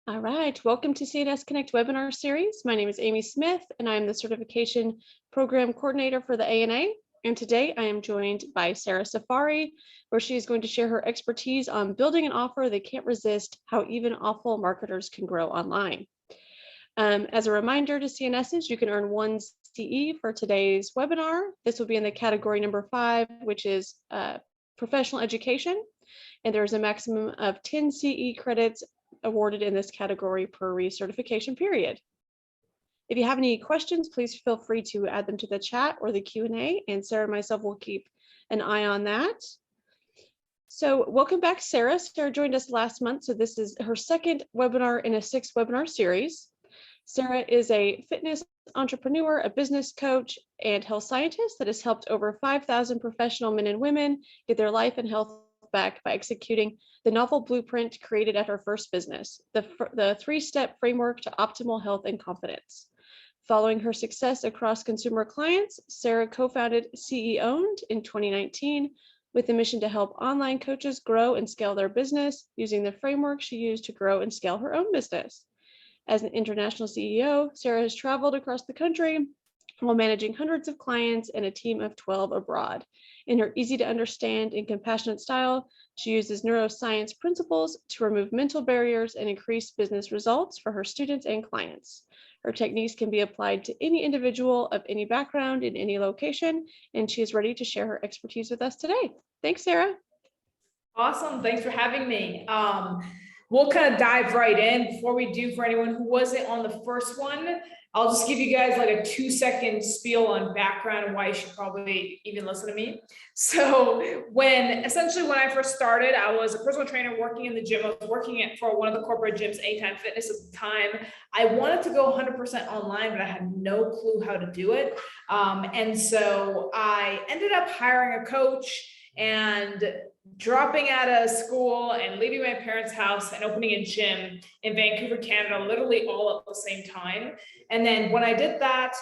All right, welcome to CNS Connect webinar series. My name is Amy Smith, and I am the Certification Program Coordinator for the ANA. And today I am joined by Sarah Saffari, where she is going to share her expertise on building an offer they can't resist, how even awful marketers can grow online. As a reminder to CNSs, you can earn 1 CE for today's webinar. This will be in the category number 5, which is professional education. And there's a maximum of 10 CE credits awarded in this category per recertification period. If you have any questions, please feel free to add them to the chat or the Q&A, and Sarah and myself will keep an eye on that. So welcome back, Sarah. Sarah joined us last month, so this is her second webinar in a 6-webinar series. Sarah is a fitness entrepreneur, a business coach, and health scientist that has helped over 5,000 professional men and women get their life and health back by executing the novel blueprint created at her first business, the 3-step framework to optimal health and confidence. Following her success across consumer clients, Sarah co-founded CE Owned in 2019 with the mission to help online coaches grow and scale their business using the framework she used to grow and scale her own business. As an international CEO, Sarah has traveled across the country while managing hundreds of clients and a team of 12 abroad. In her easy to understand and compassionate style, she uses neuroscience principles to remove mental barriers and increase business results for her students and clients. Her techniques can be applied to any individual of any background in any location, and she is ready to share her expertise with us today. Thanks, Sarah. Awesome. Thanks for having me. We'll kind of dive right in. Before we do, for anyone who wasn't on the first one, I'll just give you guys like a 2-second spiel on background and why you should probably even listen to me. So when I first started, I was a personal trainer working in the gym. I was working for one of the corporate gyms, Anytime Fitness at the time. I wanted to go 100% online, but I had no clue how to do it. And so I ended up hiring a coach and dropping out of school and leaving my parents' house and opening a gym in Vancouver, Canada, literally all at the same time. And then when I did that,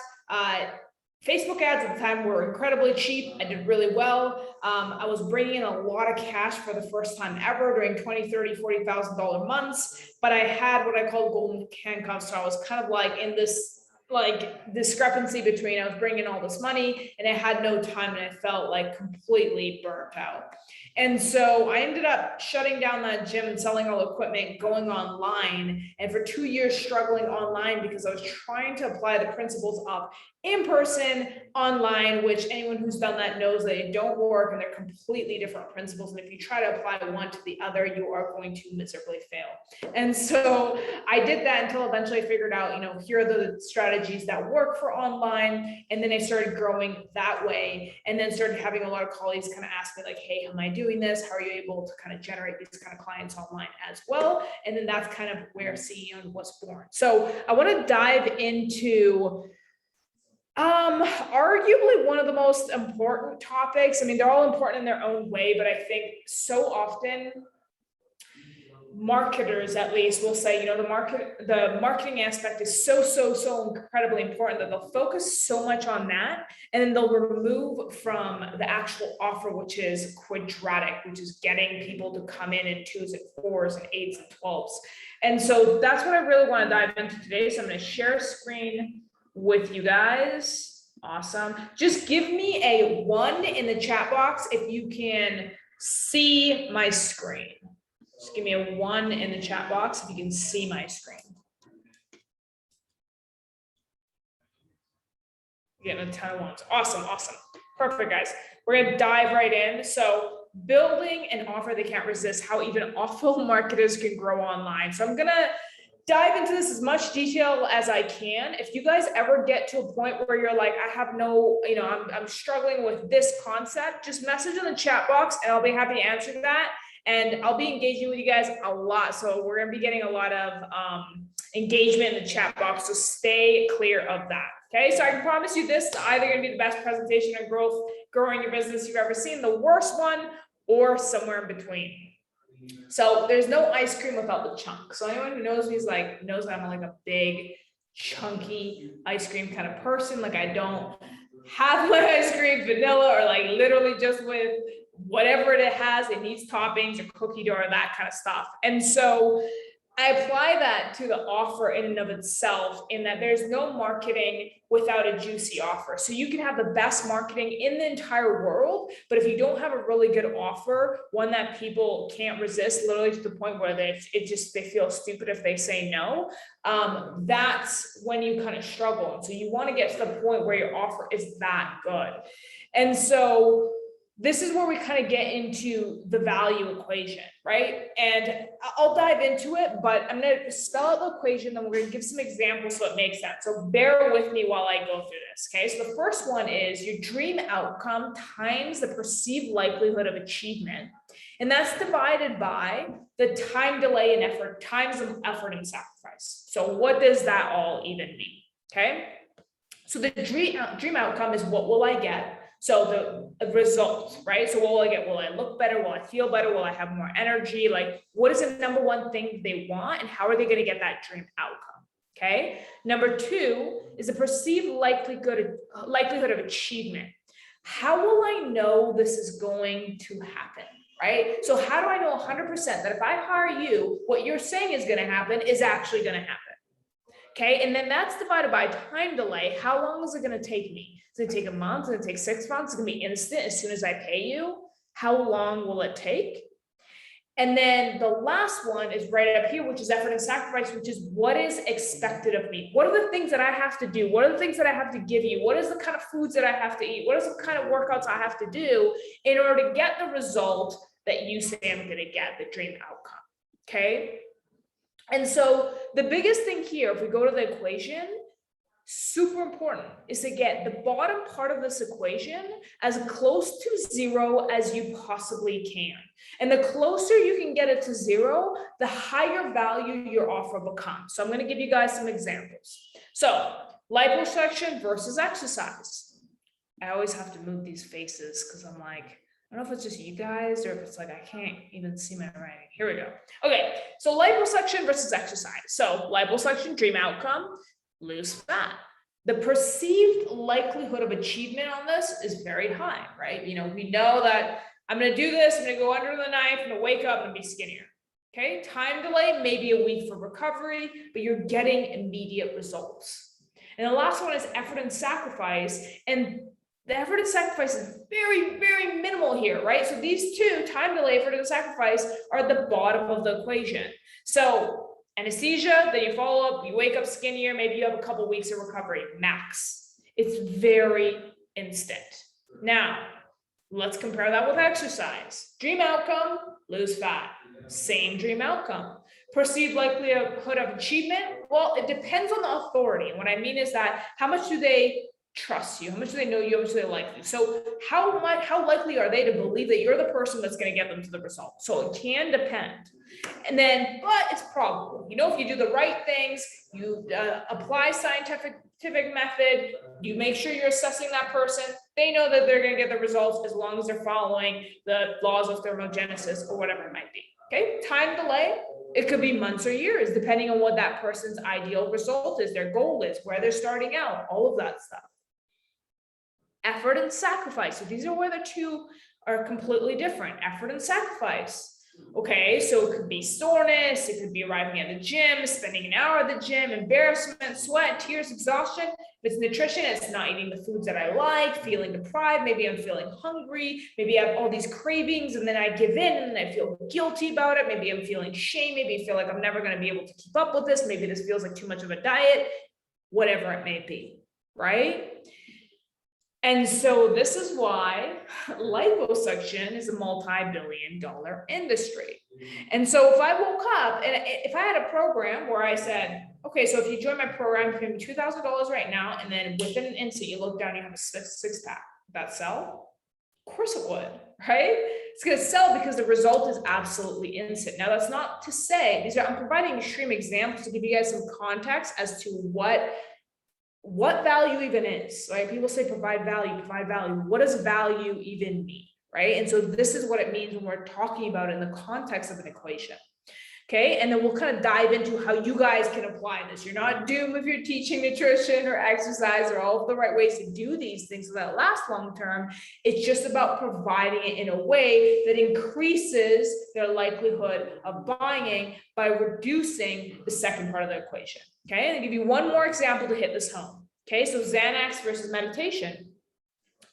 Facebook ads at the time were incredibly cheap. I did really well. I was bringing in a lot of cash for the first time ever during $20,000, $30,000, $40,000 months. But I had what I call golden handcuffs. So I was kind of like in this discrepancy between I was bringing all this money and I had no time and I felt like completely burnt out. And so I ended up shutting down that gym and selling all the equipment, going online, and for 2 years struggling online because I was trying to apply the principles of in person, online, which anyone who's done that knows that they don't work and they're completely different principles. And if you try to apply one to the other, you are going to miserably fail. And so I did that until eventually I figured out, here are the strategies that work for online. And then I started growing that way and then started having a lot of colleagues kind of ask me like, hey, how am I doing this? How are you able to kind of generate these kind of clients online as well? And then that's kind of where CEO was born. So I want to dive into arguably one of the most important topics. I mean, they're all important in their own way, but I think so often marketers at least will say, the marketing aspect is so incredibly important that they'll focus so much on that. And then they'll remove from the actual offer, which is quadratic, which is getting people to come in 2s and 4s and 8s and 12s. And so that's what I really want to dive into today. So I'm going to share a screen with you guys. Awesome. Just give me a 1 in the chat box if you can see my screen. Just give me a 1 in the chat box if you can see my screen. Getting a ton of 1s. Awesome. Perfect, guys. We're going to dive right in. So building an offer they can't resist, how even awful marketers can grow online. So I'm going to dive into this as much detail as I can. If you guys ever get to a point where you're like, I have no, I'm struggling with this concept, just message in the chat box and I'll be happy to answer that. And I'll be engaging with you guys a lot. So we're going to be getting a lot of engagement in the chat box. So stay clear of that. Okay. So I can promise you this is either going to be the best presentation on growing your business you've ever seen, the worst one, or somewhere in between. So there's no ice cream without the chunk. So anyone who knows me knows that I'm like a big, chunky ice cream kind of person. Like I don't have my ice cream vanilla or like literally just with whatever it has. It needs toppings or cookie dough or that kind of stuff. And so I apply that to the offer in and of itself, in that there's no marketing without a juicy offer. So you can have the best marketing in the entire world, but if you don't have a really good offer, one that people can't resist, literally to the point where they feel stupid if they say no, that's when you kind of struggle. And so you want to get to the point where your offer is that good. And so this is where we kind of get into the value equation, right? And I'll dive into it, but I'm going to spell out the equation, then we're going to give some examples so it makes sense. So bear with me while I go through this, okay? So the first one is your dream outcome times the perceived likelihood of achievement. And that's divided by the time delay and effort, times the effort and sacrifice. So what does that all even mean, okay? So the dream outcome is what will I get? So the result, right? So what will I get? Will I look better? Will I feel better? Will I have more energy? Like, what is the number one thing they want, and how are they going to get that dream outcome? Okay. Number two is the perceived likelihood of achievement. How will I know this is going to happen? Right? So how do I know 100% that if I hire you, what you're saying is going to happen is actually going to happen? Okay, and then that's divided by time delay. How long is it going to take me? Is it going to take a month? Is it going to take 6 months? It's going to be instant as soon as I pay you. How long will it take? And then the last one is right up here, which is effort and sacrifice, which is what is expected of me? What are the things that I have to do? What are the things that I have to give you? What is the kind of foods that I have to eat? What is the kind of workouts I have to do in order to get the result that you say I'm going to get, the dream outcome? Okay. And so the biggest thing here, if we go to the equation, super important, is to get the bottom part of this equation as close to zero as you possibly can. And the closer you can get it to zero, the higher value your offer becomes. So I'm going to give you guys some examples. So liposuction versus exercise. I always have to move these faces because I'm like, I don't know if it's just you guys or if it's like I can't even see my writing. Here we go. Okay, so liposuction versus exercise. So liposuction, dream outcome, lose fat. The perceived likelihood of achievement on this is very high, right? You know, we know that I'm going to do this, I'm going to go under the knife, I'm going to wake up and be skinnier. Okay, time delay, maybe a week for recovery, but you're getting immediate results. And the last one is effort and sacrifice. And the effort and sacrifice is very, very minimal here, right? So these two, time delay, effort and sacrifice, are at the bottom of the equation. So anesthesia, then you follow up, you wake up skinnier, maybe you have a couple weeks of recovery, max. It's very instant. Now, let's compare that with exercise. Dream outcome, lose fat. Same dream outcome. Perceived likelihood of achievement, well, it depends on the authority. And what I mean is that how much do they trust you? How much do they know you? How much do they like you? So how likely are they to believe that you're the person that's going to get them to the result? So it can depend. And then, but it's probable. You know, if you do the right things, you apply scientific method, you make sure you're assessing that person, they know that they're going to get the results as long as they're following the laws of thermogenesis or whatever it might be. Okay, time delay, it could be months or years, depending on what that person's ideal result is, their goal is, where they're starting out, all of that stuff. Effort and sacrifice. So these are where the two are completely different. Effort and sacrifice. Okay, so it could be soreness, it could be arriving at the gym, spending an hour at the gym, embarrassment, sweat, tears, exhaustion. If it's nutrition, it's not eating the foods that I like, feeling deprived, maybe I'm feeling hungry, maybe I have all these cravings and then I give in and I feel guilty about it, maybe I'm feeling shame, maybe I feel like I'm never going to be able to keep up with this, maybe this feels like too much of a diet, whatever it may be, right? And so this is why liposuction is a multi-billion-dollar industry. And so if I woke up and if I had a program where I said, okay, so if you join my program, you pay me $2,000 right now, and then within an instant, you look down, you have a six-pack, would that sell? Of course it would, right? It's going to sell because the result is absolutely instant. Now, that's not to say, I'm providing extreme examples to give you guys some context as to what value even is, right? People say provide value. What does value even mean, right? And so this is what it means when we're talking about it in the context of an equation. Okay, and then we'll kind of dive into how you guys can apply this. You're not doomed if you're teaching nutrition or exercise or all of the right ways to do these things so that last long term. It's just about providing it in a way that increases their likelihood of buying by reducing the second part of the equation. Okay, and I'll give you one more example to hit this home. Okay, so Xanax versus meditation.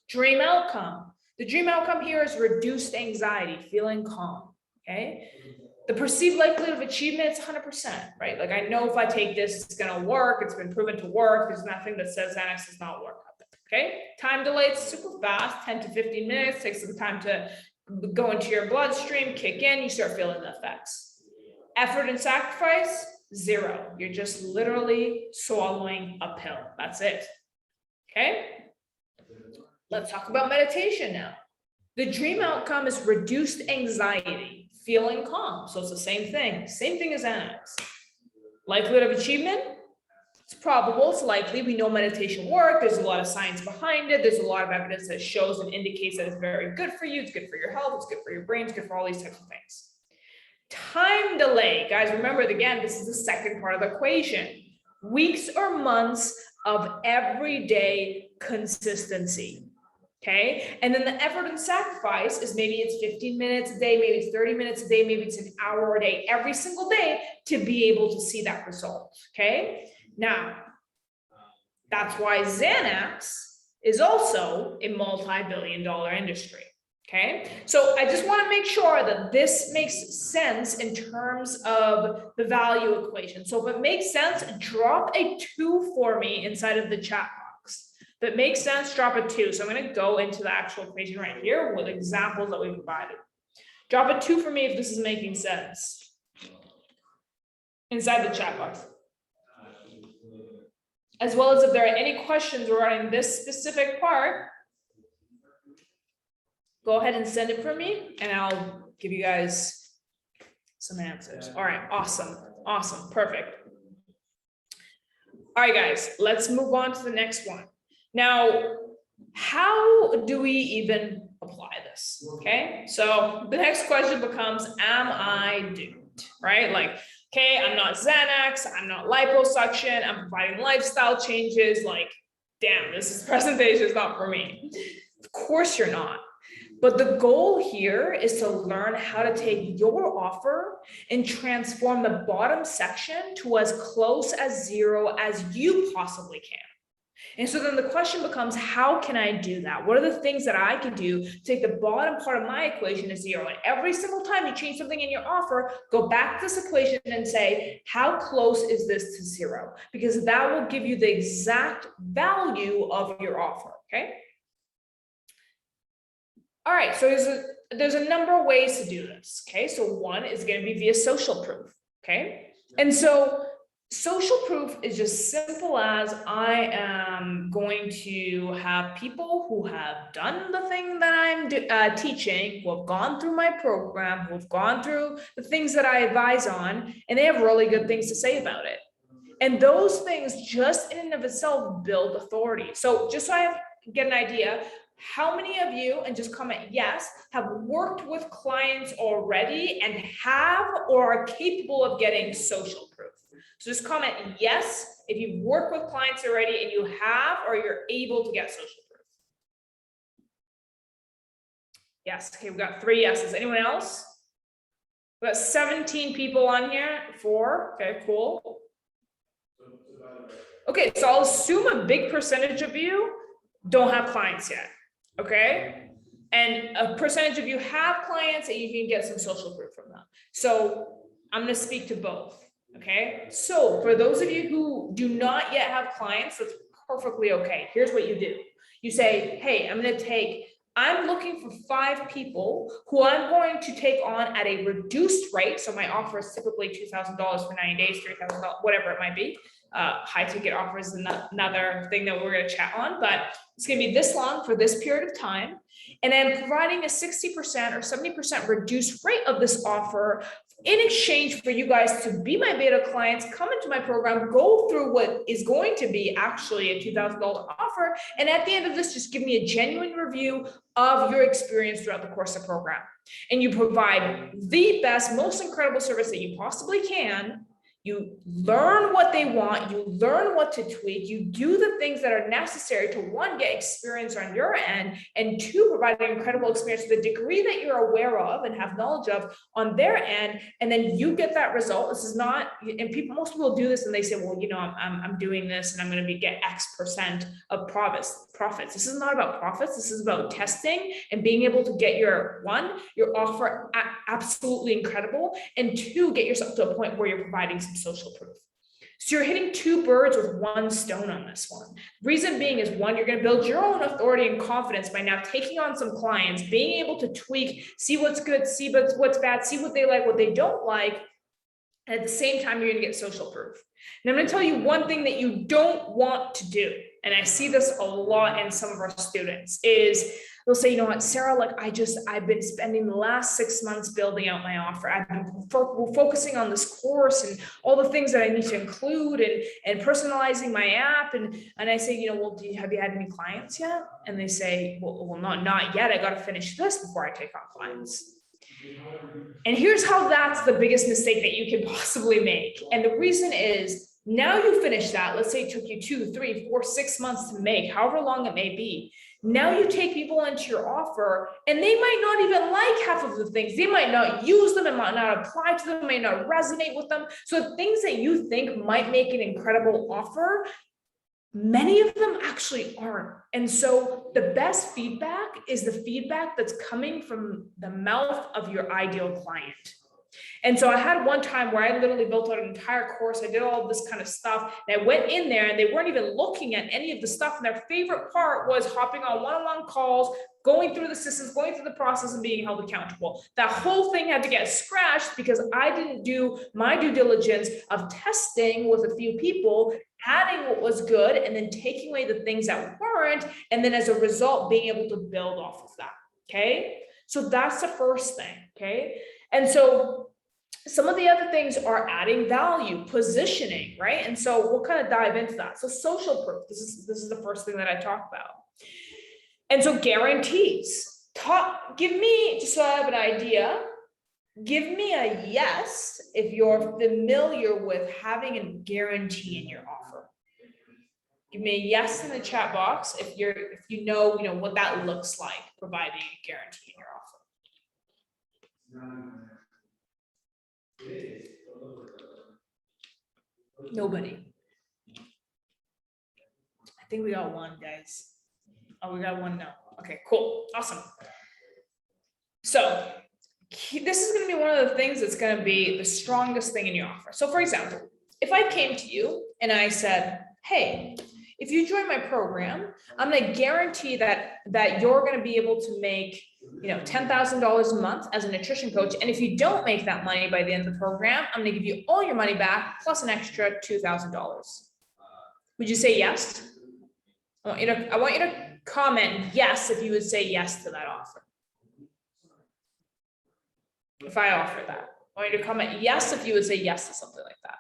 Dream outcome. The dream outcome here is reduced anxiety, feeling calm. Okay. The perceived likelihood of achievement is 100%, right? Like I know if I take this, it's going to work. It's been proven to work. There's nothing that says Xanax does not work. Okay. Time delay, it's super fast, 10 to 15 minutes, takes some time to go into your bloodstream, kick in, you start feeling the effects. Effort and sacrifice, 0. You're just literally swallowing a pill. That's it. Okay. Let's talk about meditation now. The dream outcome is reduced anxiety, feeling calm. So it's the same thing as Xanax. Likelihood of achievement, it's probable, it's likely. We know meditation works. There's a lot of science behind it. There's a lot of evidence that shows and indicates that it's very good for you. It's good for your health. It's good for your brain. It's good for all these types of things. Time delay, guys, remember again, this is the second part of the equation. Weeks or months of everyday consistency. Okay, and then the effort and sacrifice is maybe it's 15 minutes a day, maybe it's 30 minutes a day, maybe it's an hour a day, every single day to be able to see that result. Okay, now that's why Xanax is also a multi-billion-dollar industry. Okay, so I just want to make sure that this makes sense in terms of the value equation. So if it makes sense, drop a 2 for me inside of the chat box. If it makes sense, drop a 2. So I'm going to go into the actual equation right here with examples that we provided. Drop a 2 for me if this is making sense inside the chat box. As well as if there are any questions regarding this specific part, go ahead and send it for me and I'll give you guys some answers. All right, awesome, awesome, perfect. All right, guys, let's move on to the next one. Now, how do we even apply this? Okay, so the next question becomes, am I doomed, right? Like, okay, I'm not Xanax, I'm not liposuction, I'm providing lifestyle changes, like, damn, this presentation is not for me. Of course you're not. But the goal here is to learn how to take your offer and transform the bottom section to as close as 0 as you possibly can. And so then the question becomes, how can I do that? What are the things that I can do to take the bottom part of my equation to 0? And every single time you change something in your offer, go back to this equation and say, how close is this to 0? Because that will give you the exact value of your offer, okay? All right, so there's a number of ways to do this, okay? So one is going to be via social proof, okay? And so social proof is just simple as I am going to have people who have done the thing that I'm teaching, who have gone through my program, who have gone through the things that I advise on, and they have really good things to say about it. And those things just in and of itself build authority. So just so I get an idea, how many of you, and just comment yes, have worked with clients already and have or are capable of getting social proof? So just comment yes if you've worked with clients already and you have or you're able to get social proof. Yes, okay, we've got 3 yeses. Anyone else? We've got 17 people on here. 4, okay, cool. Okay, so I'll assume a big percentage of you don't have clients yet. Okay, and a percentage of you have clients and you can get some social proof from them. So I'm going to speak to both. Okay, so for those of you who do not yet have clients, that's perfectly okay. Here's what you do. You say, hey, I'm looking for 5 people who I'm going to take on at a reduced rate. So my offer is typically $2,000 for 90 days, $3,000, whatever it might be. High ticket offers is another thing that we're going to chat on, but it's going to be this long for this period of time. And then providing a 60% or 70% reduced rate of this offer in exchange for you guys to be my beta clients, come into my program, go through what is going to be actually a $2,000 offer. And at the end of this, just give me a genuine review of your experience throughout the course of the program. And you provide the best, most incredible service that you possibly can. You learn what they want, you learn what to tweak, you do the things that are necessary to, one, get experience on your end, and two, provide an incredible experience to the degree that you're aware of and have knowledge of on their end, and then you get that result. This is not, and most people do this and they say, well, you know, I'm doing this and I'm going to get X% of profits. This is not about profits. This is about testing and being able to get your offer absolutely incredible, and two, get yourself to a point where you're providing some social proof. So you're hitting two birds with one stone on this one. Reason being is, one, you're going to build your own authority and confidence by now taking on some clients, being able to tweak, see what's good, see what's bad, see what they like, what they don't like. And at the same time, you're going to get social proof. And I'm going to tell you one thing that you don't want to do, and I see this a lot in some of our students, is they'll say, you know what, Sarah, like I've been spending the last 6 months building out my offer. I've been focusing on this course and all the things that I need to include and personalizing my app. And I say, you know, well, have you had any clients yet? And they say, well, not yet. I got to finish this before I take on clients. And here's how that's the biggest mistake that you can possibly make. And the reason is, now you finish that. Let's say it took you 2, 3, 4, 6 months to make, however long it may be. Now you take people into your offer and they might not even like half of the things. They might not use them and might not apply to them, might not resonate with them. So things that you think might make an incredible offer, many of them actually aren't. And so the best feedback is the feedback that's coming from the mouth of your ideal client. And so I had one time where I literally built out an entire course. I did all this kind of stuff, and I went in there and they weren't even looking at any of the stuff. And their favorite part was hopping on one-on-one calls, going through the systems, going through the process, and being held accountable. That whole thing had to get scratched because I didn't do my due diligence of testing with a few people, adding what was good, and then taking away the things that weren't. And then as a result, being able to build off of that. Okay. So that's the first thing. Okay. And so some of the other things are adding value, positioning, right? And so we'll kind of dive into that. So social proof, this is the first thing that I talk about. And so guarantees, give me, just so I have an idea, give me a yes if you're familiar with having a guarantee in your offer. Give me a yes in the chat box if you know what that looks like, providing a guarantee in your offer. Nobody. I think we got one, guys. Oh, we got one now. Okay, cool. Awesome. So this is going to be one of the things that's going to be the strongest thing in your offer. So for example, if I came to you and I said, hey, if you join my program, I'm going to guarantee that you're going to be able to make $10,000 a month as a nutrition coach. And if you don't make that money by the end of the program, I'm going to give you all your money back plus an extra $2,000. Would you say yes? I want you to comment yes if you would say yes to that offer. If I offer that, I want you to comment yes if you would say yes to something like that.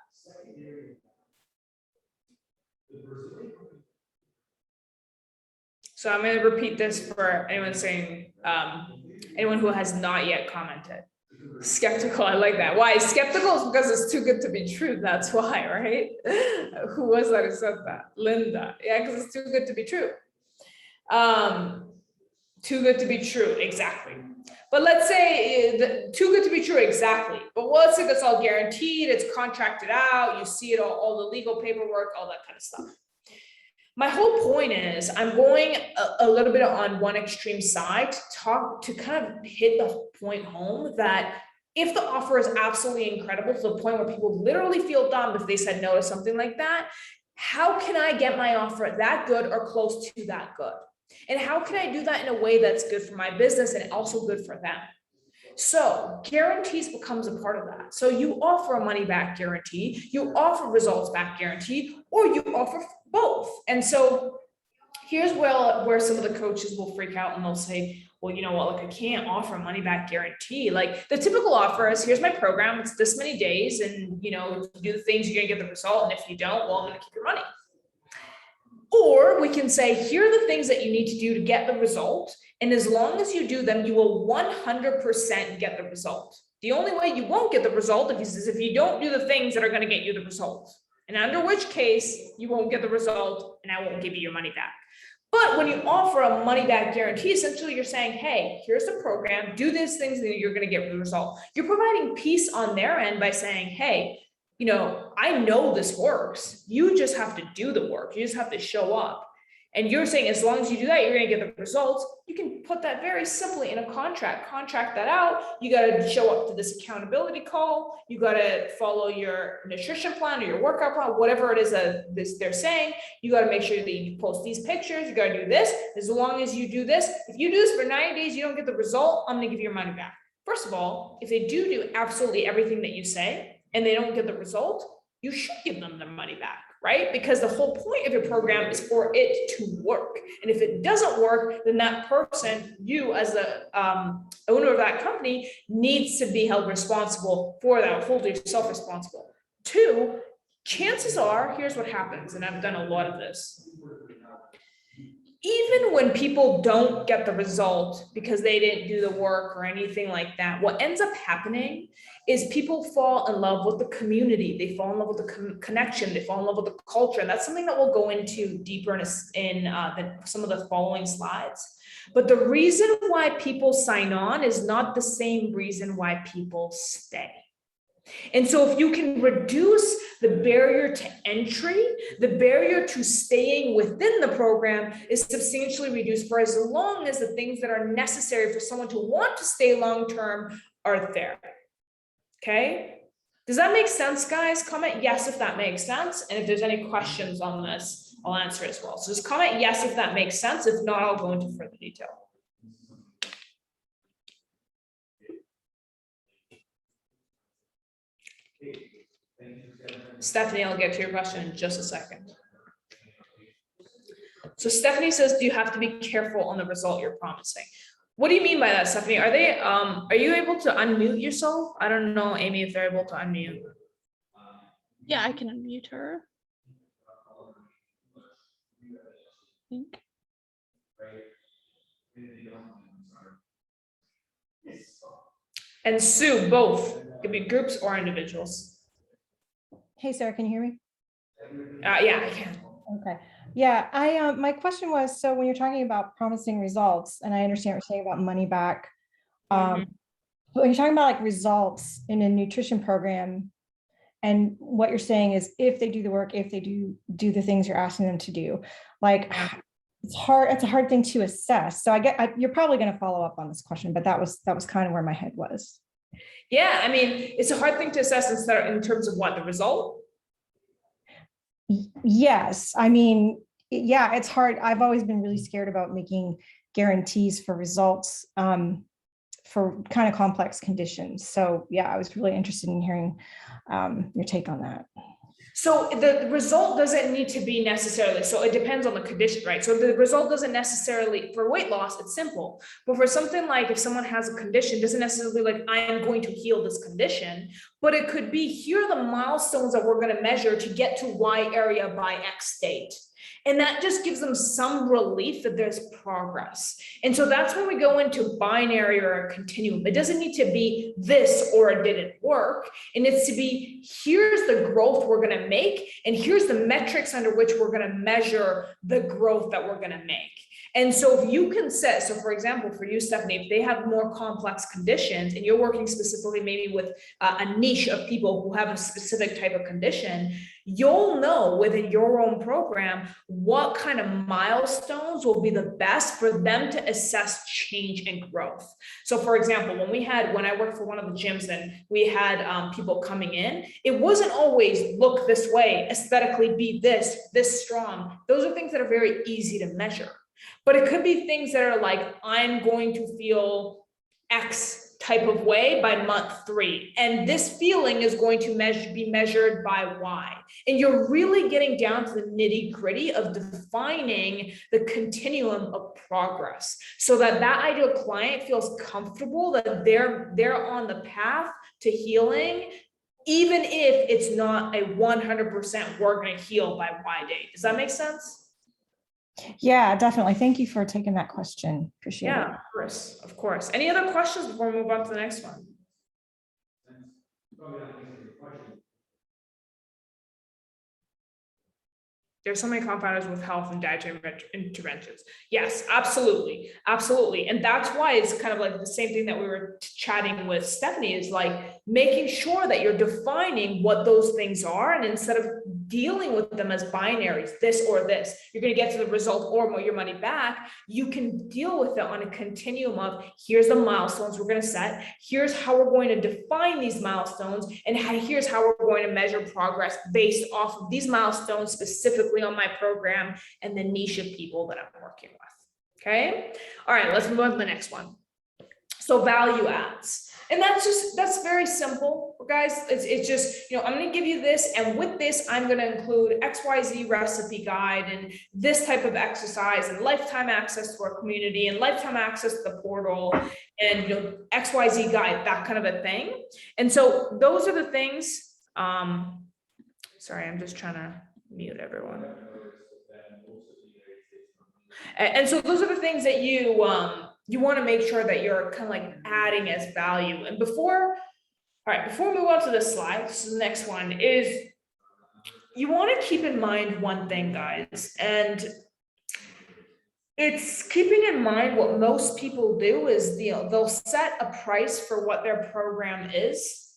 So I'm going to repeat this for anyone saying, anyone who has not yet commented. Skeptical, I like that. Why? Skeptical is because it's too good to be true. That's why, right? Who was that who said that? Linda. Yeah, because it's too good to be true. Too good to be true, exactly. But let's say too good to be true, exactly. But let's say that's all guaranteed, it's contracted out, you see it all the legal paperwork, all that kind of stuff. My whole point is I'm going a little bit on one extreme side to kind of hit the point home that if the offer is absolutely incredible to the point where people literally feel dumb if they said no to something like that, how can I get my offer that good or close to that good? And how can I do that in a way that's good for my business and also good for them? So guarantees becomes a part of that. So you offer a money back guarantee, you offer results back guarantee, or you offer both. And so here's where some of the coaches will freak out and they'll say, well, you know what, like I can't offer a money back guarantee. Like the typical offer is, here's my program, it's this many days, and you know, if you do the things, you're gonna get the result. And if you don't, well, I'm gonna keep your money. Or we can say, here are the things that you need to do to get the result. And as long as you do them, you will 100% get the result. The only way you won't get the result is if you don't do the things that are going to get you the result. And under which case you won't get the result and I won't give you your money back. But when you offer a money back guarantee, essentially you're saying, hey, here's the program, do these things and you're going to get the result. You're providing peace on their end by saying, hey, you know, I know this works. You just have to do the work. You just have to show up. And you're saying, as long as you do that, you're going to get the results. You can put that very simply in a contract that out. You got to show up to this accountability call. You got to follow your nutrition plan or your workout plan, whatever it is that they're saying. You got to make sure that you post these pictures. You got to do this. As long as you do this, if you do this for 90 days, you don't get the result, I'm going to give you your money back. First of all, if they do absolutely everything that you say and they don't get the result, you should give them their money back. Right? Because the whole point of your program is for it to work. And if it doesn't work, then that person, you as the owner of that company, needs to be held responsible for that, hold yourself responsible. Two, chances are, here's what happens, and I've done a lot of this. Even when people don't get the result because they didn't do the work or anything like that, what ends up happening is people fall in love with the community. They fall in love with the connection. They fall in love with the culture. And that's something that we'll go into deeper in some of the following slides. But the reason why people sign on is not the same reason why people stay. And so if you can reduce the barrier to entry, the barrier to staying within the program is substantially reduced for as long as the things that are necessary for someone to want to stay long-term are there. Okay? Does that make sense, guys? Comment yes if that makes sense. And if there's any questions on this, I'll answer as well. So just comment yes if that makes sense. If not, I'll go into further detail. Stephanie, I'll get to your question in just a second. So Stephanie says, do you have to be careful on the result you're promising? What do you mean by that, Stephanie? Are you able to unmute yourself? I don't know, Amy, if they're able to unmute. Yeah, I can unmute her. I think. And Sue, both. It could be groups or individuals. Hey, Sarah, can you hear me? Yeah, I can. Okay. Yeah, my question was, so when you're talking about promising results, and I understand what you're saying about money back, but when you're talking about like results in a nutrition program, and what you're saying is if they do the work, if they do the things you're asking them to do, like it's a hard thing to assess. So you're probably going to follow up on this question, but that was kind of where my head was. Yeah, I mean, it's a hard thing to assess in terms of what the result. Yes, I mean, yeah, it's hard. I've always been really scared about making guarantees for results for kind of complex conditions. So yeah, I was really interested in hearing your take on that. So the result doesn't need to be necessarily, so it depends on the condition, right? So the result doesn't necessarily, for weight loss, it's simple. But for something like if someone has a condition, doesn't necessarily like, I am going to heal this condition, but it could be, here are the milestones that we're going to measure to get to Y area by X date. And that just gives them some relief that there's progress. And so that's when we go into binary or a continuum. It doesn't need to be this or it didn't work. It needs to be, here's the growth we're going to make, and here's the metrics under which we're going to measure the growth that we're going to make. And so if you can set, so for example, for you, Stephanie, if they have more complex conditions and you're working specifically maybe with a niche of people who have a specific type of condition, you'll know within your own program what kind of milestones will be the best for them to assess change and growth. So for example, when I worked for one of the gyms and we had people coming in, it wasn't always look this way, aesthetically be this strong. Those are things that are very easy to measure. But it could be things that are like, I'm going to feel X type of way by month 3. And this feeling is going to be measured by Y. And you're really getting down to the nitty-gritty of defining the continuum of progress so that that ideal client feels comfortable that they're on the path to healing, even if it's not a 100% we're going to heal by Y date. Does that make sense? Yeah, definitely. Thank you for taking that question. Appreciate it. Yeah, of course, of course. Any other questions before we move on to the next one? There's so many confounders with health and dietary interventions. Yes, absolutely. Absolutely. And that's why it's kind of like the same thing that we were chatting with Stephanie, is like making sure that you're defining what those things are. And instead of dealing with them as binaries, this or this, you're going to get to the result or your money back. You can deal with it on a continuum of here's the milestones we're going to set. Here's how we're going to define these milestones. And here's how we're going to measure progress based off of these milestones specifically on my program and the niche of people that I'm working with. Okay. All right, let's move on to the next one. So value adds. And that's very simple, guys. It's just, I'm going to give you this. And with this, I'm going to include XYZ recipe guide and this type of exercise and lifetime access to our community and lifetime access to the portal and, XYZ guide, that kind of a thing. And so those are the things. Sorry, I'm just trying to mute everyone. And so those are the things that you want to make sure that you're kind of like adding as value. And before we move on to this slide, this is the next one, is you want to keep in mind one thing, guys, and it's keeping in mind what most people do is they'll set a price for what their program is,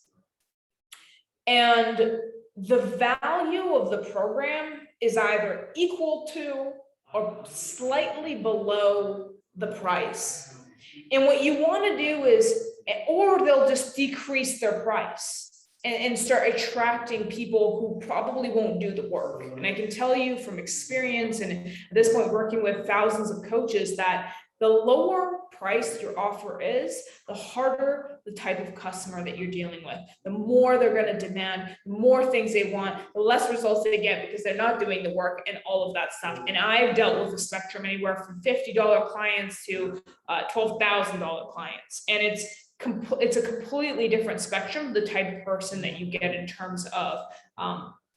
and the value of the program is either equal to or slightly below the price. And what you want to do is, or they'll just decrease their price and start attracting people who probably won't do the work. And I can tell you from experience, and at this point working with thousands of coaches, that the lower price your offer is, the harder the type of customer that you're dealing with. The more they're going to demand, the more things they want, the less results they get because they're not doing the work and all of that stuff. And I've dealt with a spectrum anywhere from $50 clients to $12,000 clients. And it's a completely different spectrum, the type of person that you get in terms of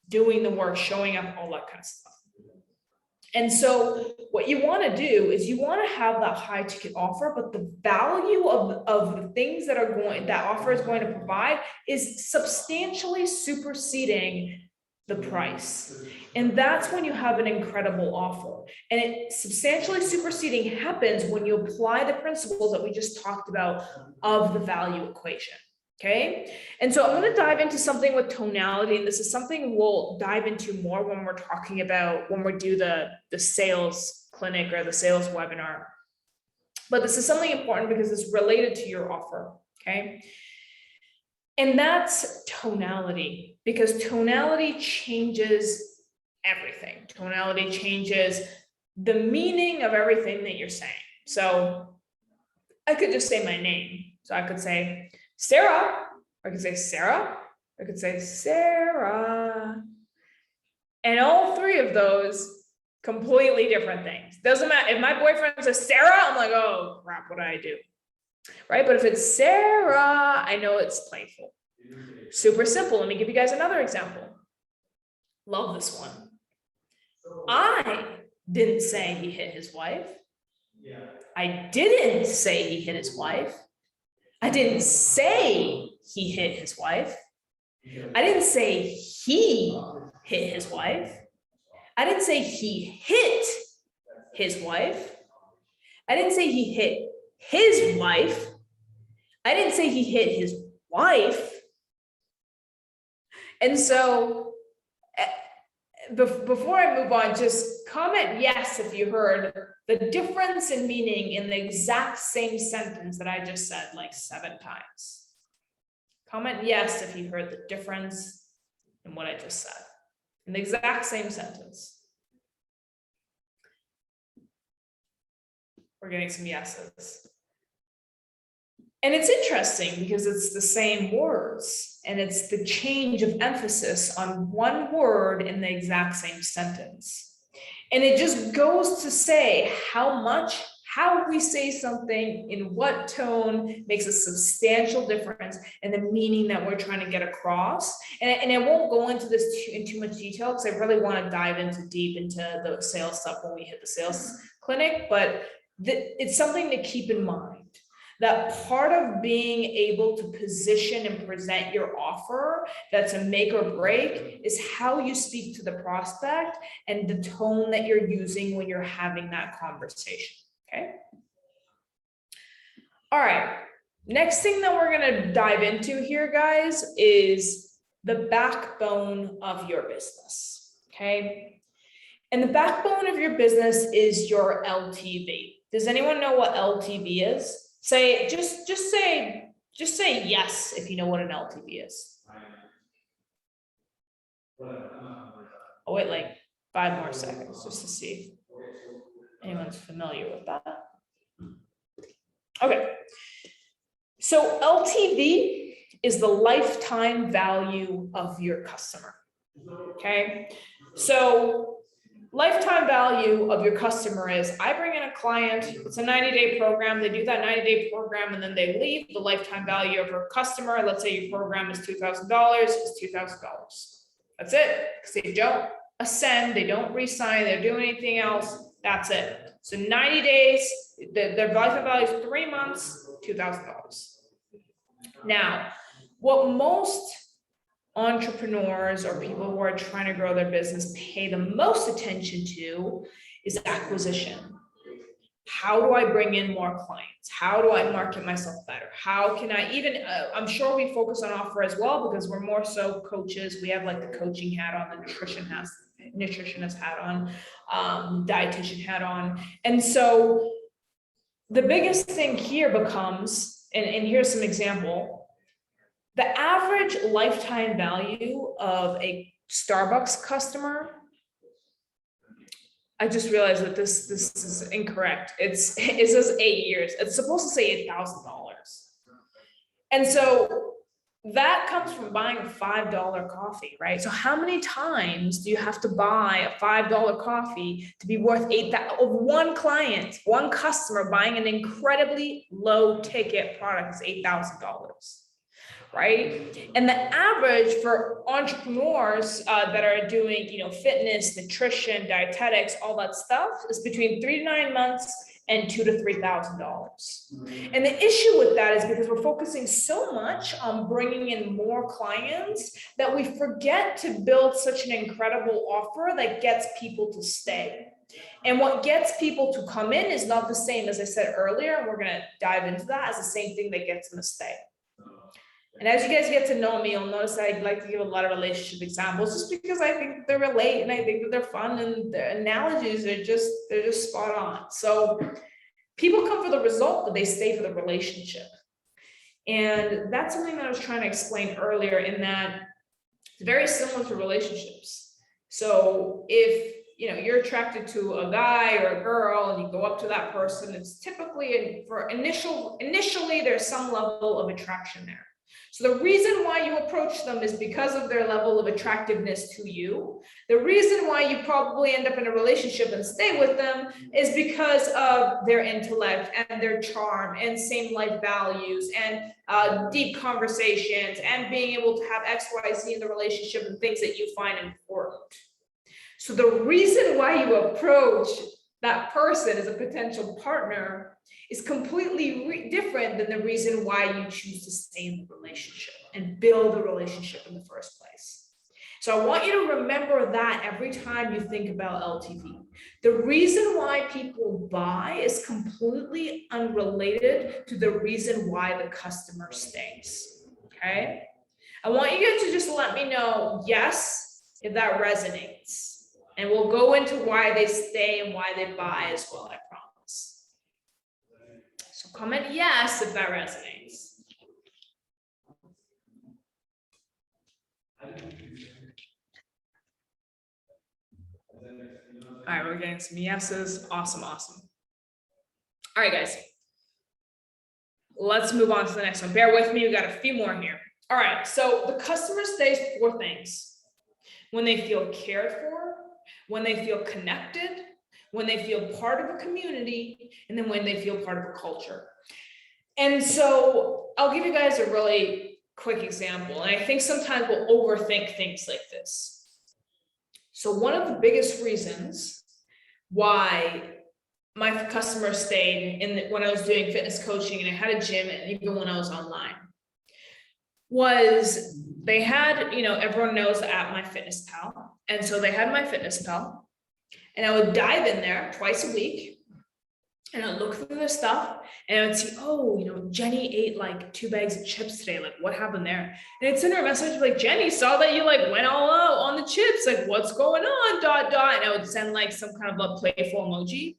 doing the work, showing up, all that kind of stuff. And so what you want to do is you want to have that high ticket offer, but the value of the things that offer is going to provide is substantially superseding the price. And that's when you have an incredible offer. And it substantially superseding happens when you apply the principles that we just talked about of the value equation. Okay. And so I'm going to dive into something with tonality. And this is something we'll dive into more when we're talking about, when we do the sales clinic or the sales webinar. But this is something important because it's related to your offer. Okay. And that's tonality, because tonality changes everything. Tonality changes the meaning of everything that you're saying. So I could just say my name. So I could say Sarah, or I could say Sarah, I could say Sarah. And all three of those completely different things. Doesn't matter. If my boyfriend says Sarah, I'm like, oh crap, what do I do? Right? But if it's Sarah, I know it's playful. Super simple. Let me give you guys another example. Love this one. I didn't say he hit his wife. I didn't say he hit his wife. I didn't say he hit his wife. I didn't say he hit his wife. I didn't say he hit his wife. I didn't say he hit his wife. I didn't say he hit his wife. And so before I move on, just comment yes if you heard the difference in meaning in the exact same sentence that I just said like 7 times. Comment yes if you heard the difference in what I just said in the exact same sentence. We're getting some yeses. And it's interesting because it's the same words and it's the change of emphasis on one word in the exact same sentence. And it just goes to say how we say something, in what tone makes a substantial difference in the meaning that we're trying to get across. And I won't go into this in too much detail because I really want to dive deep into the sales stuff when we hit the sales clinic, but it's something to keep in mind. That part of being able to position and present your offer that's a make or break is how you speak to the prospect and the tone that you're using when you're having that conversation, okay? All right, next thing that we're gonna dive into here, guys, is the backbone of your business, okay? And the backbone of your business is your LTV. Does anyone know what LTV is? Say, just say yes if you know what an LTV is. I'll wait like 5 more seconds just to see if anyone's familiar with that. Okay, so LTV is the lifetime value of your customer, okay? So lifetime value of your customer is, I bring in a client, it's a 90-day program, they do that 90-day program and then they leave. The lifetime value of your customer, let's say your program is $2,000, is $2,000. That's it, because they don't ascend, they don't re-sign, they don't do anything else, that's it. So 90 days, their lifetime value is 3 months, $2,000. Now, what most entrepreneurs or people who are trying to grow their business pay the most attention to is acquisition. How do I bring in more clients? How do I market myself better? How can I even, I'm sure we focus on offer as well because we're more so coaches. We have like the coaching hat on, the nutritionist hat on, dietitian hat on. And so the biggest thing here becomes, and here's some example, the average lifetime value of a Starbucks customer, I just realized that this is incorrect. It says 8 years. It's supposed to say $8,000. And so that comes from buying a $5 coffee, right? So how many times do you have to buy a $5 coffee to be worth $8,000 of one client, one customer buying an incredibly low ticket product is $8,000? Right? And the average for entrepreneurs that are doing, fitness, nutrition, dietetics, all that stuff is between 3 to 9 months and $2,000 to $3,000. And the issue with that is because we're focusing so much on bringing in more clients that we forget to build such an incredible offer that gets people to stay. And what gets people to come in is not the same, as I said earlier, and we're going to dive into that, as the same thing that gets them to stay. And as you guys get to know me, you'll notice that I like to give a lot of relationship examples just because I think they relate and I think that they're fun and the analogies are they're just spot on. So people come for the result, but they stay for the relationship. And that's something that I was trying to explain earlier, in that it's very similar to relationships. So if you're attracted to a guy or a girl and you go up to that person, it's typically initially there's some level of attraction there. So the reason why you approach them is because of their level of attractiveness to you. The reason why you probably end up in a relationship and stay with them is because of their intellect and their charm and same life values and deep conversations and being able to have X, Y, Z in the relationship and things that you find important. So the reason why you approach that person as a potential partner is completely different than the reason why you choose to stay in the relationship and build a relationship in the first place. So I want you to remember that every time you think about LTV. The reason why people buy is completely unrelated to the reason why the customer stays, okay? I want you guys to just let me know, yes, if that resonates. And we'll go into why they stay and why they buy as well, I promise. So comment yes if that resonates. All right, we're getting some yeses. Awesome, awesome. All right, guys. let's move on to the next one. Bear with me, we got a few more here. All right, so the customer stays 4 things: when they feel cared for, when they feel connected, when they feel part of a community, and then when they feel part of a culture. And so I'll give you guys a really quick example. And I think sometimes we'll overthink things like this. So one of the biggest reasons why my customers stayed when I was doing fitness coaching and I had a gym, and even when I was online, was they had, everyone knows the app MyFitnessPal. And so they had MyFitnessPal, and I would dive in there twice a week and I'd look through their stuff and I would see, oh, Jenny ate like 2 bags of chips today. Like, what happened there? And I'd send her a message like, Jenny, saw that you like went all out on the chips. Like, what's going on? ... And I would send like some kind of a playful emoji.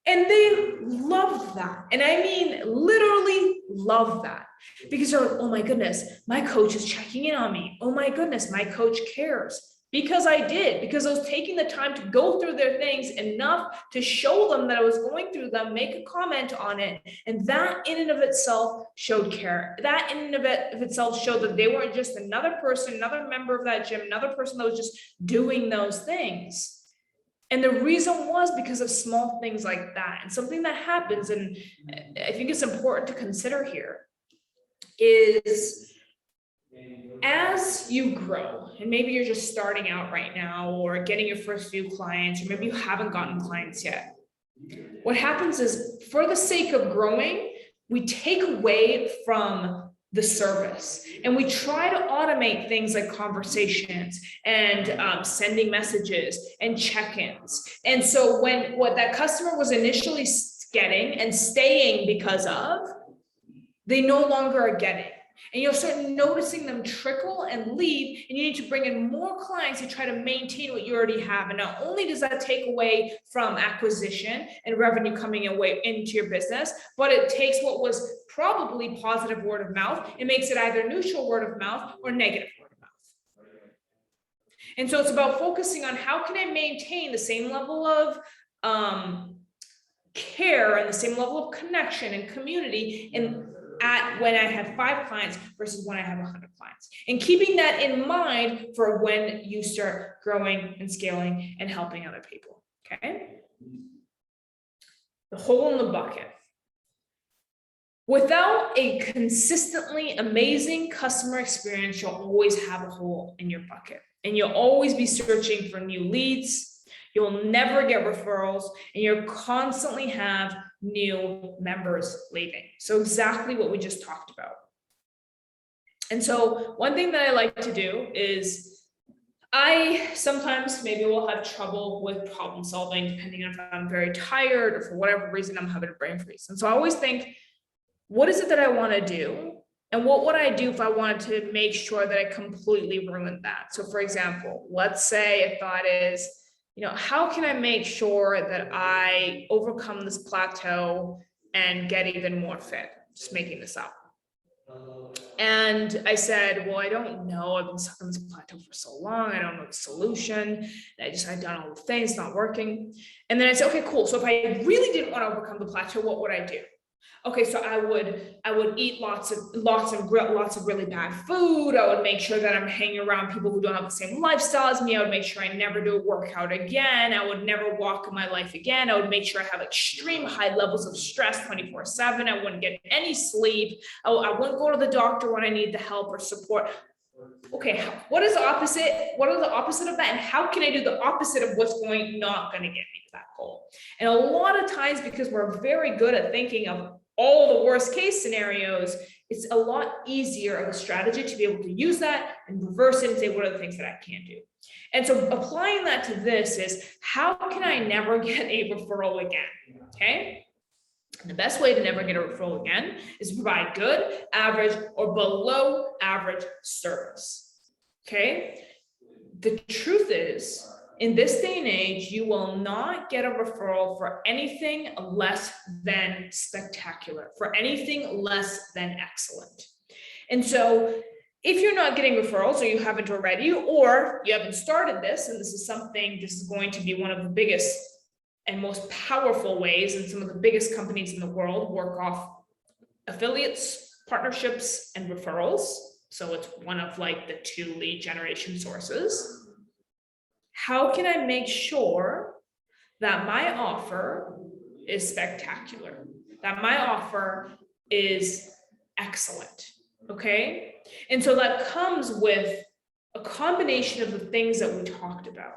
And they loved that. And I mean, literally love that, because they're like, oh my goodness, my coach is checking in on me. Oh my goodness, my coach cares. Because I was taking the time to go through their things enough to show them that I was going through them, make a comment on it. And that in and of itself showed care. That in and of itself showed that they weren't just another person, another member of that gym, another person that was just doing those things. And the reason was because of small things like that. And something that happens, and I think it's important to consider here, is as you grow, and maybe you're just starting out right now or getting your first few clients, or maybe you haven't gotten clients yet, what happens is, for the sake of growing, we take away from the service and we try to automate things like conversations and sending messages and check-ins. And so what that customer was initially getting and staying because of, they no longer are getting. And you'll start noticing them trickle and leave, and you need to bring in more clients to try to maintain what you already have. And not only does that take away from acquisition and revenue coming away into your business, but it takes what was probably positive word of mouth and makes it either neutral word of mouth or negative word of mouth. And so it's about focusing on how can I maintain the same level of care and the same level of connection and community when I have 5 clients versus when I have 100 clients, and keeping that in mind for when you start growing and scaling and helping other people. Okay. The hole in the bucket. Without a consistently amazing customer experience, you'll always have a hole in your bucket, and you'll always be searching for new leads. You'll never get referrals, and you'll constantly have new members leaving. So exactly what we just talked about. And so one thing that I like to do is I sometimes maybe will have trouble with problem solving, depending on if I'm very tired or for whatever reason I'm having a brain freeze. And so I always think, what is it that I want to do? And what would I do if I wanted to make sure that I completely ruined that? So for example, let's say a thought is, how can I make sure that I overcome this plateau and get even more fit? Just making this up. And I said, well, I don't know. I've been stuck on this plateau for so long. I don't know the solution. I've done all the things, not working. And then I said, okay, cool. So if I really didn't want to overcome the plateau, what would I do? Okay, so I would eat lots of really bad food. I would make sure that I'm hanging around people who don't have the same lifestyle as me. I would make sure I never do a workout again. I would never walk in my life again. I would make sure I have extreme high levels of stress 24/7. I wouldn't get any sleep. I wouldn't go to the doctor when I need the help or support. Okay, what is the opposite? What are the opposite of that? And how can I do the opposite of what's not going to get me to that goal? And a lot of times, because we're very good at thinking of all the worst case scenarios, it's a lot easier of a strategy to be able to use that and reverse it and say, what are the things that I can't do? And so applying that to this is, how can I never get a referral again? Okay. And the best way to never get a referral again is to provide good, average, or below average service. Okay. The truth is, in this day and age, you will not get a referral for anything less than spectacular, for anything less than excellent. And so if you're not getting referrals, or you haven't already, or you haven't started this, and this is going to be one of the biggest and most powerful ways, and some of the biggest companies in the world work off affiliates, partnerships, and referrals. So it's one of like the 2 lead generation sources. How can I make sure that my offer is spectacular, that my offer is excellent? Okay. And so that comes with a combination of the things that we talked about.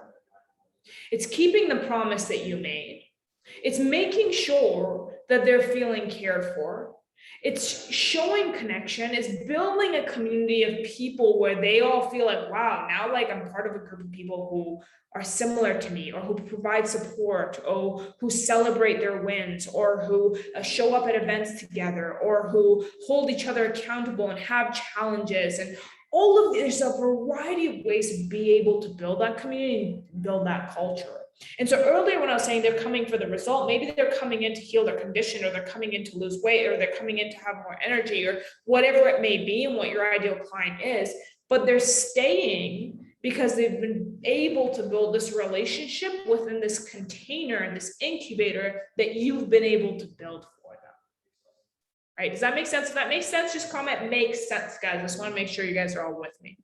It's keeping the promise that you made. It's making sure that they're feeling cared for. It's showing connection. It's building a community of people where they all feel like, wow, now like I'm part of a group of people who are similar to me, or who provide support, or who celebrate their wins, or who show up at events together, or who hold each other accountable and have challenges. And all of there's a variety of ways to be able to build that community and build that culture. And so earlier when I was saying they're coming for the result, maybe they're coming in to heal their condition, or they're coming in to lose weight, or they're coming in to have more energy, or whatever it may be and what your ideal client is, but they're staying because they've been able to build this relationship within this container and this incubator that you've been able to build for them. Right? Does that make sense? If that makes sense, just comment makes sense, guys. I just want to make sure you guys are all with me.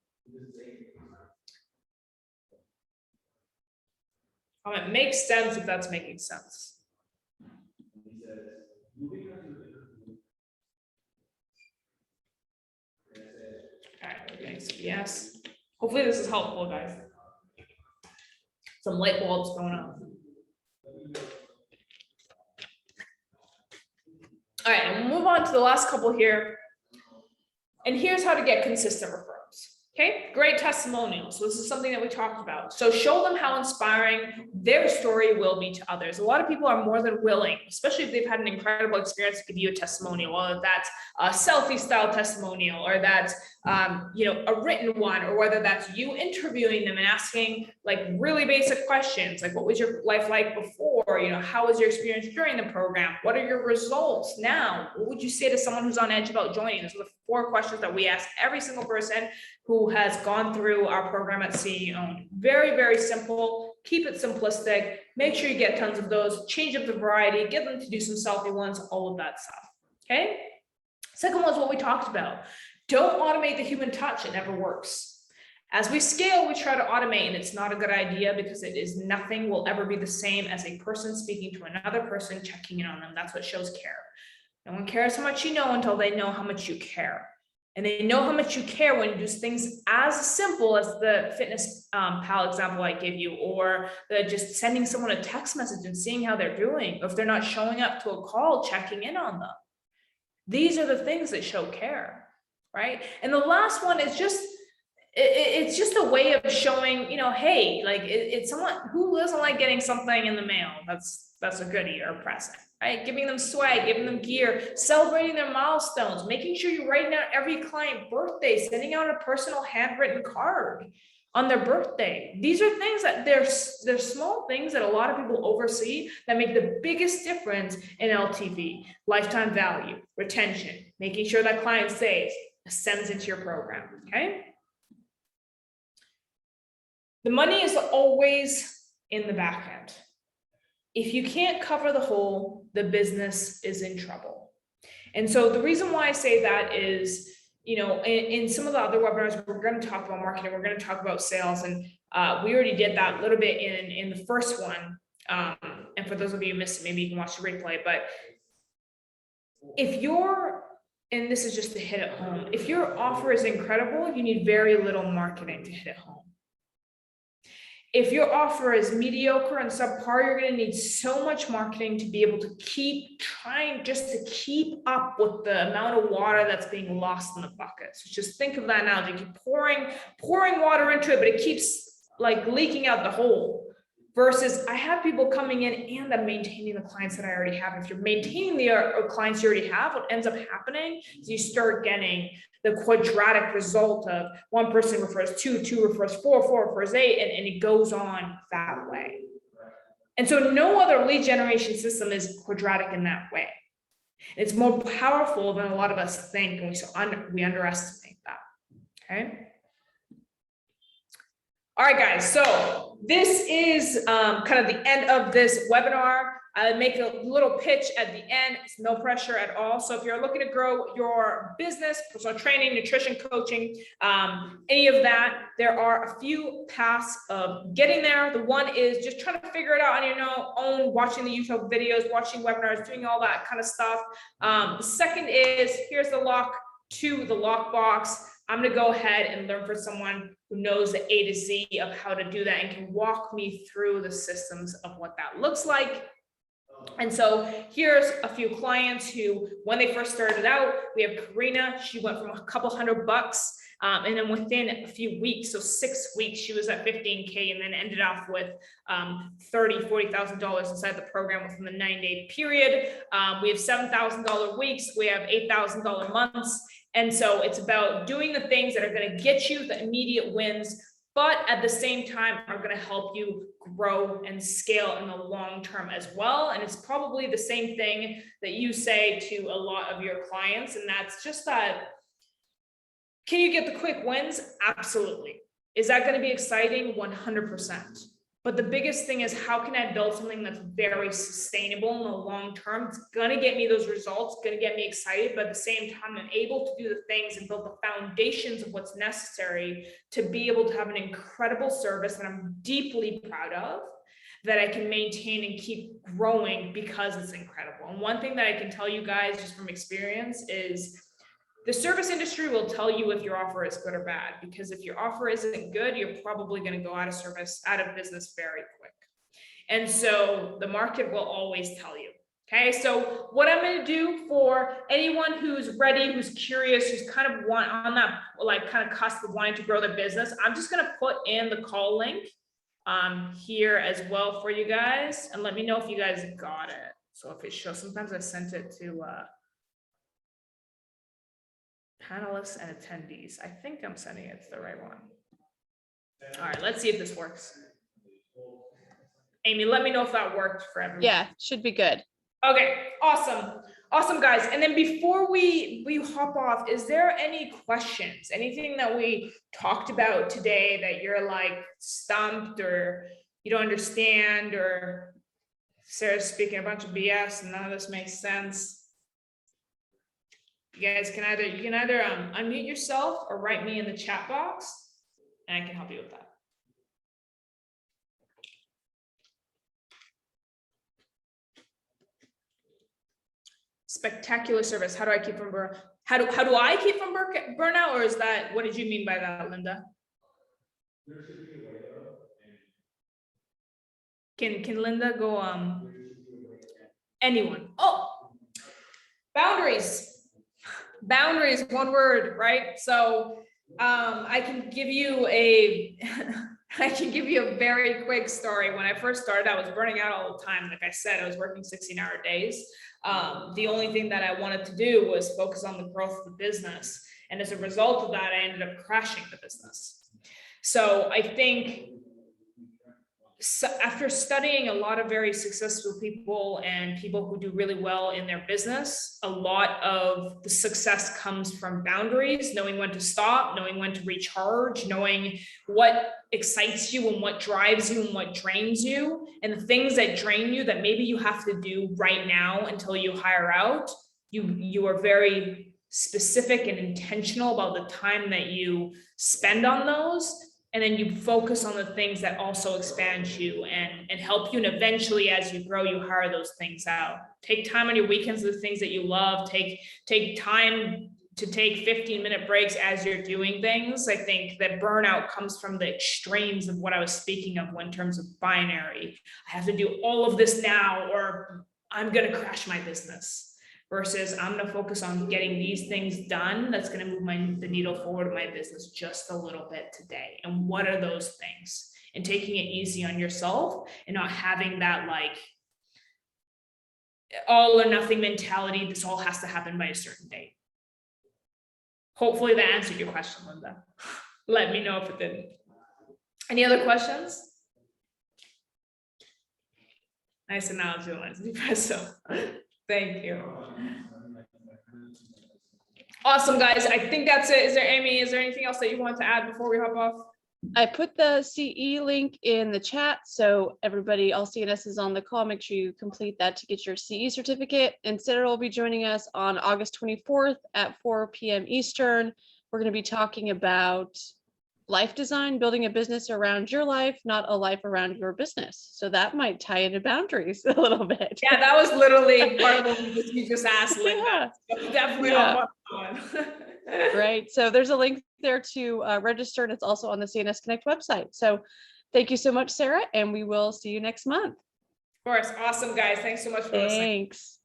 Comment makes sense if that's making sense. All right, okay, so yes. Hopefully this is helpful, guys. Some light bulbs going on. All right, and we'll move on to the last couple here. And here's how to get consistent referrals. Okay, great testimonials. So this is something that we talked about. So show them how inspiring their story will be to others. A lot of people are more than willing, especially if they've had an incredible experience, to give you a testimonial, whether that's a selfie style testimonial, or that's a written one, or whether that's you interviewing them and asking like really basic questions, like what was your life like before? How was your experience during the program? What are your results now? What would you say to someone who's on edge about joining? Those are the 4 questions that we ask every single person who has gone through our program at CNS. Very, very simple. Keep it simplistic. Make sure you get tons of those. Change up the variety. Get them to do some selfie ones, all of that stuff. Okay. Second one is what we talked about. Don't automate the human touch. It never works. As we scale, we try to automate, and it's not a good idea because nothing will ever be the same as a person speaking to another person, checking in on them. That's what shows care. No one cares how much you know until they know how much you care. And they know how much you care when you do things as simple as the fitness pal example I gave you, or just sending someone a text message and seeing how they're doing. Or if they're not showing up to a call, checking in on them. These are the things that show care, right? And the last one is it's just a way of showing, hey, like it's someone who doesn't like getting something in the mail. That's a goodie or a present. Right? Giving them swag, giving them gear, celebrating their milestones, making sure you're writing out every client birthday, sending out a personal handwritten card on their birthday. These are things that they're small things that a lot of people oversee that make the biggest difference in LTV, lifetime value, retention, making sure that client stays, ascends into your program. Okay. The money is always in the back end. If you can't cover the whole, the business is in trouble. And so the reason why I say that is, in some of the other webinars, we're going to talk about marketing, we're going to talk about sales, and we already did that a little bit in the first one. And for those of you who missed it, maybe you can watch the replay. But if and this is just to hit it home, if your offer is incredible, you need very little marketing to hit it home. If your offer is mediocre and subpar, you're going to need so much marketing to be able to keep trying just to keep up with the amount of water that's being lost in the bucket. So just think of that analogy. Keep pouring water into it, but it keeps like leaking out the hole. Versus I have people coming in and I'm maintaining the clients that I already have. If you're maintaining the clients you already have, what ends up happening is you start getting the quadratic result of one person refers 2, 2 refers 4, 4 refers 8, and it goes on that way. And so no other lead generation system is quadratic in that way. It's more powerful than a lot of us think, and we underestimate that. Okay. All right, guys, so this is kind of the end of this webinar. I make a little pitch at the end. It's no pressure at all. So if you're looking to grow your business, personal training, nutrition coaching, any of that, there are a few paths of getting there. The one is just trying to figure it out on your own, watching the YouTube videos, watching webinars, doing all that kind of stuff. The second is, here's the lock to the lockbox. I'm going to go ahead and learn from someone who knows the A to Z of how to do that and can walk me through the systems of what that looks like. And so here's a few clients who, when they first started out, we have Karina. She went from a couple $100, and then within a few weeks, so 6 weeks, she was at 15K, and then ended off with $40,000 inside the program within the 9-day period. We have $7,000 weeks. We have $8,000 months. And so it's about doing the things that are going to get you the immediate wins, but at the same time are going to help you grow and scale in the long term as well. And it's probably the same thing that you say to a lot of your clients. And that's just that, can you get the quick wins? Absolutely. Is that going to be exciting? 100%. But the biggest thing is, how can I build something that's very sustainable in the long term? It's going to get me those results, going to get me excited, but at the same time, I'm able to do the things and build the foundations of what's necessary to be able to have an incredible service that I'm deeply proud of, that I can maintain and keep growing because it's incredible. And one thing that I can tell you guys just from experience is, the service industry will tell you if your offer is good or bad, because if your offer isn't good, you're probably going to go out of business very quick. And so the market will always tell you. Okay, so what I'm going to do for anyone who's ready, who's curious, who's kind of on that like kind of cusp of wanting to grow their business, I'm just going to put in the call link here as well for you guys, and let me know if you guys got it. So if it shows, sometimes I sent it to panelists and attendees. I think I'm sending it to the right one. All right, let's see if this works. Amy, let me know if that worked for everyone. Yeah, should be good. Okay, awesome. Awesome, guys. And then before we hop off, is there any questions? Anything that we talked about today that you're like stumped or you don't understand, or Sarah's speaking a bunch of BS and none of this makes sense? You guys can either unmute yourself or write me in the chat box, and I can help you with that. Spectacular service. How do I keep from how do I keep from burnout, or is that, what did you mean by that, Linda? Can Linda go anyone? Oh, boundaries. Boundaries, one word, right? So I can give you a very quick story. When I first started, I was burning out all the time. Like I said, I was working 16-hour days. The only thing that I wanted to do was focus on the growth of the business. And as a result of that, I ended up crashing the business. So I think after studying a lot of very successful people and people who do really well in their business, a lot of the success comes from boundaries, knowing when to stop, knowing when to recharge, knowing what excites you and what drives you and what drains you, and the things that drain you that maybe you have to do right now until you hire out. You are very specific and intentional about the time that you spend on those. And then you focus on the things that also expand you and help you. And eventually, as you grow, you hire those things out. Take time on your weekends for the things that you love. Take time to take 15-minute breaks as you're doing things. I think that burnout comes from the extremes of what I was speaking of in terms of binary. I have to do all of this now, or I'm going to crash my business. Versus I'm going to focus on getting these things done. That's going to move the needle forward of my business just a little bit today. And what are those things? And taking it easy on yourself and not having that like all or nothing mentality. This all has to happen by a certain date. Hopefully that answered your question, Linda. Let me know if it didn't. Any other questions? Nice analogy, Lindsay. Thank you. Awesome, guys. I think that's it. Is there anything else that you want to add before we hop off? I put the CE link in the chat. So everybody, all CNS is on the call. Make sure you complete that to get your CE certificate. And Sarah will be joining us on August 24th at 4 p.m. Eastern. We're going to be talking about life design, building a business around your life, not a life around your business. So that might tie into boundaries a little bit. Yeah, that was literally part of what you just asked, Linda. Yeah. So definitely Yeah. hop on. Right. So there's a link there to register, and it's also on the CNS Connect website. So thank you so much, Sarah, and we will see you next month. Of course. Awesome, guys. Thanks so much for listening. Thanks.